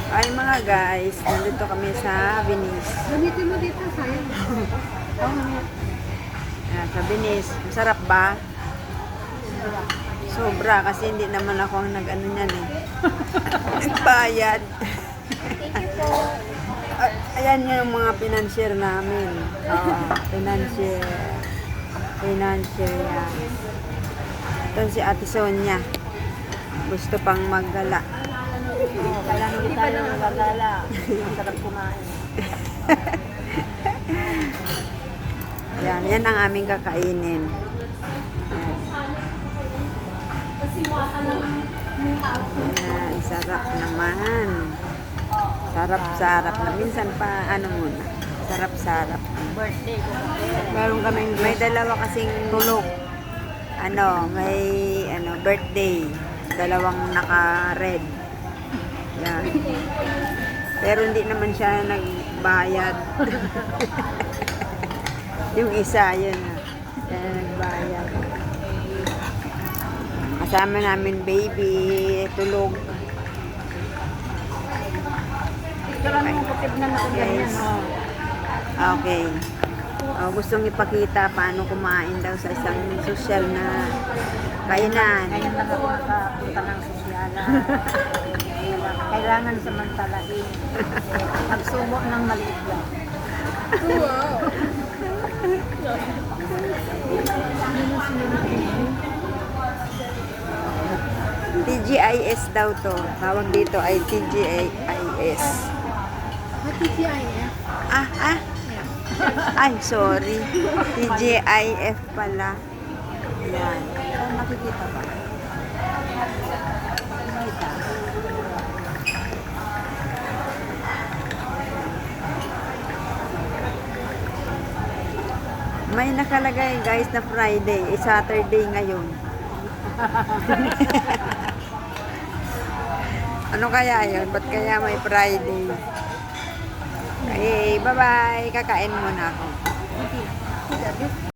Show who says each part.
Speaker 1: Ay mga guys, nandito kami sa Venice.
Speaker 2: Gamitin mo dito, sayang.
Speaker 1: Ayan, sa Venice. Masarap ba? Sobra kasi hindi naman ako ang nag-ano niyan eh. Nagbayad. Ayan yung mga financier namin. Financier. Financier yan. Ito si Ate Sonia. Gusto pang maggala.
Speaker 2: Kailangan hindi tayo nagagala. Masarap kumain.
Speaker 1: Yan ang aming kakainin. Ayan, sarap naman. Sarap-sarap na. Minsan pa, ano muna, sarap-sarap.
Speaker 2: Birthday ko.
Speaker 1: Meron kaming, may dalawa kasing tulog. May birthday. Dalawang naka-red. Yan. Pero hindi naman siya nagbayad. Yung isa, yun na. Yan, nagbayad. Kasama namin baby, tulog.
Speaker 2: Picturean mo kutib na natin ganyan.
Speaker 1: Okay. Gustong ipakita paano kumain daw sa isang social na kainan.
Speaker 2: Ngayon lang ako nakapunta ng sosyala. Kailangan samantalain. Magsubo ng maliit lang. Wow!
Speaker 1: TGIS daw to. Tawag dito ay TGIS.
Speaker 2: TGIF?
Speaker 1: Ay, sorry. TGIF pala. Yan. Saan makikita ba? Makikita. May nakalagay guys na Friday. Saturday ngayon. Ano kaya yun? Ba't kaya may Friday? Okay, bye-bye. Kakain muna ako.